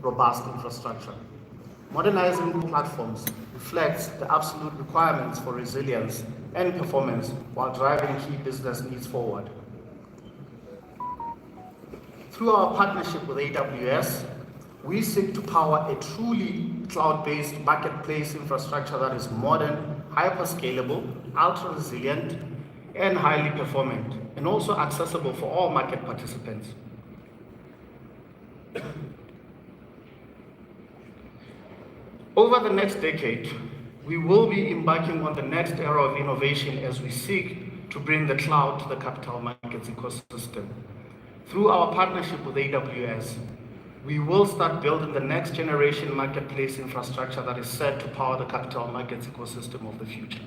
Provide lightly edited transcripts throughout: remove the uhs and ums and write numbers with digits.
robust infrastructure. Modernizing platforms reflects the absolute requirements for resilience and performance while driving key business needs forward. Through our partnership with AWS, we seek to power a truly cloud-based marketplace infrastructure that is modern, hyper-scalable, ultra-resilient, and highly performant, and also accessible for all market participants. Over the next decade, we will be embarking on the next era of innovation as we seek to bring the cloud to the capital markets ecosystem. Through our partnership with AWS, we will start building the next generation marketplace infrastructure that is set to power the capital markets ecosystem of the future.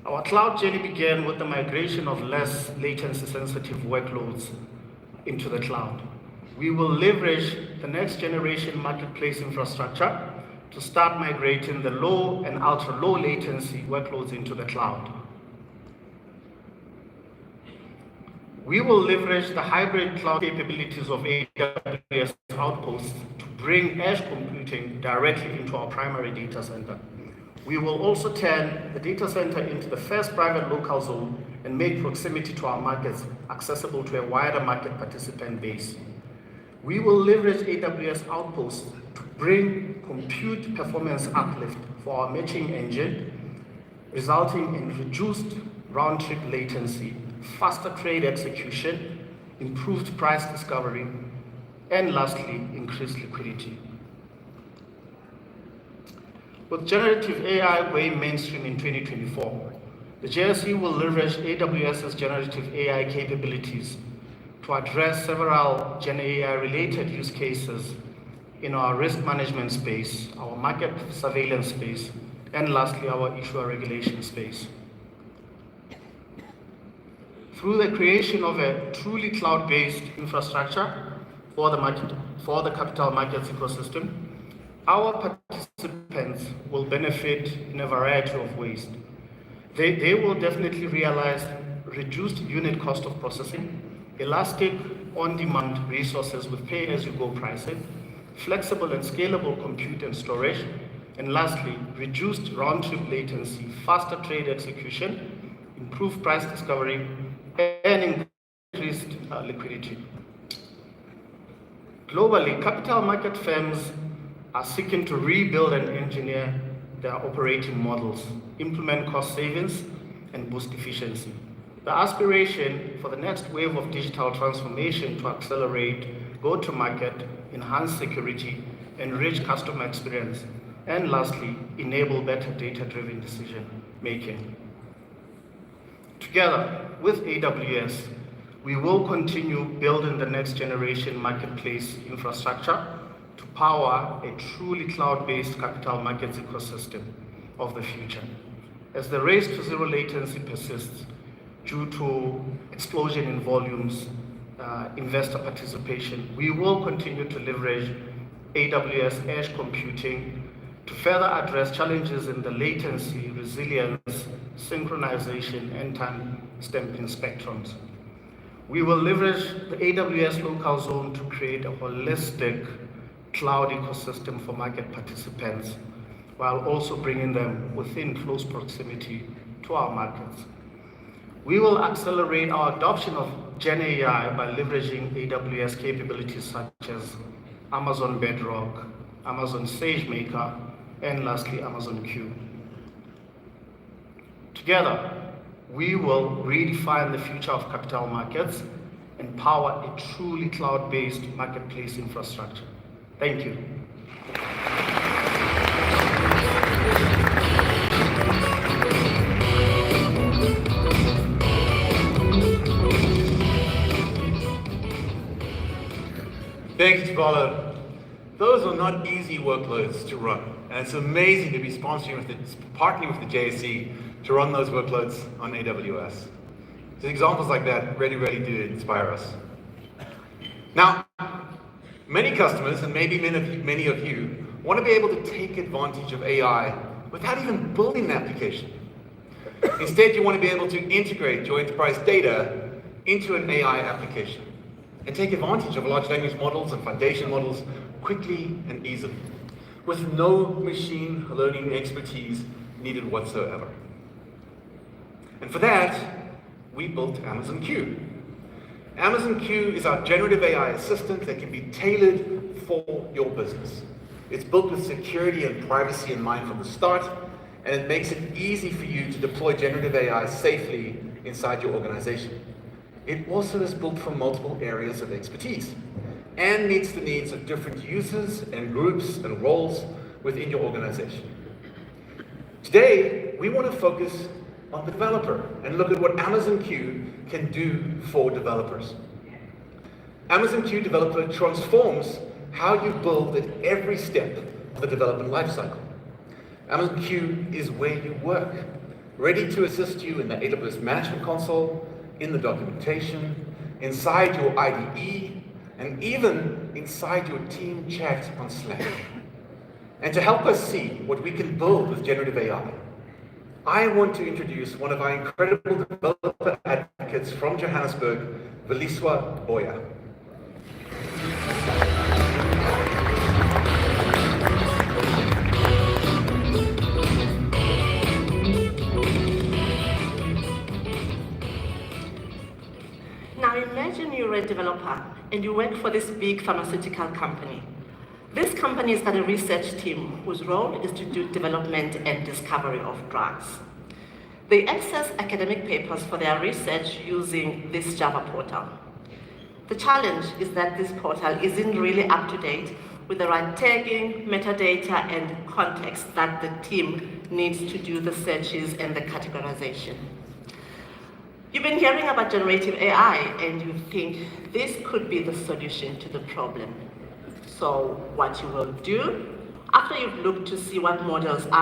Our cloud journey began with the migration of less latency sensitive workloads into the cloud. We will leverage the next generation marketplace infrastructure to start migrating the low and ultra low latency workloads into the cloud. We will leverage the hybrid cloud capabilities of AWS Outposts to bring edge computing directly into our primary data center. We will also turn the data center into the first private local zone and make proximity to our markets accessible to a wider market participant base. We will leverage AWS Outposts to bring compute performance uplift for our matching engine, resulting in reduced round-trip latency, faster trade execution, improved price discovery, and lastly, increased liquidity. With generative AI going mainstream in 2024, the JSE will leverage AWS's generative AI capabilities to address several Gen AI related use cases in our risk management space, our market surveillance space, and lastly, our issuer regulation space. Through the creation of a truly cloud-based infrastructure for the capital markets ecosystem, our participants will benefit in a variety of ways. They will definitely realize reduced unit cost of processing, elastic on-demand resources with pay-as-you-go pricing, flexible and scalable compute and storage, and lastly, reduced round-trip latency, faster trade execution, improved price discovery, and increased liquidity. Globally, capital market firms are seeking to rebuild and engineer their operating models, implement cost savings, and boost efficiency. The aspiration for the next wave of digital transformation to accelerate go-to-market, enhance security, enrich customer experience, and lastly, enable better data-driven decision-making. Together with AWS, we will continue building the next generation marketplace infrastructure to power a truly cloud-based capital markets ecosystem of the future. As the race to zero latency persists due to explosion in volumes, investor participation, we will continue to leverage AWS edge computing to further address challenges in the latency, resilience, synchronization, and time stamping spectrums. We will leverage the AWS local zone to create a holistic cloud ecosystem for market participants, while also bringing them within close proximity to our markets. We will accelerate our adoption of Gen AI by leveraging AWS capabilities such as Amazon Bedrock, Amazon SageMaker, and lastly, Amazon Q. Together, we will redefine the future of capital markets and power a truly cloud-based marketplace infrastructure. Thank you. Thank you, Paulo. Those are not easy workloads to run, and it's amazing to be partnering with the JSE to run those workloads on AWS. So examples like that really do inspire us. Now, many customers, and maybe many of you, want to be able to take advantage of AI without even building an application. Instead, you want to be able to integrate your enterprise data into an AI application and take advantage of large language models and foundation models quickly and easily, with no machine learning expertise needed whatsoever. And for that, we built Amazon Q. Amazon Q is our generative AI assistant that can be tailored for your business. It's built with security and privacy in mind from the start, and it makes it easy for you to deploy generative AI safely inside your organization. It also is built for multiple areas of expertise and meets the needs of different users and groups and roles within your organization. Today, we want to focus on the developer and look at what Amazon Q can do for developers. Amazon Q Developer transforms how you build at every step of the development lifecycle. Amazon Q is where you work, ready to assist you in the AWS Management Console, in the documentation, inside your IDE, and even inside your team chat on Slack. And to help us see what we can build with generative AI, I want to introduce one of our incredible developer advocates from Johannesburg, Veliswa Boya. Now imagine you're a developer and you work for this big pharmaceutical company. This company's got a research team whose role is to do development and discovery of drugs. They access academic papers for their research using this Java portal. The challenge is that this portal isn't really up to date with the right tagging, metadata, and context that the team needs to do the searches and the categorization. You've been hearing about generative AI and you think this could be the solution to the problem. So what you will do, after you've looked to see what models are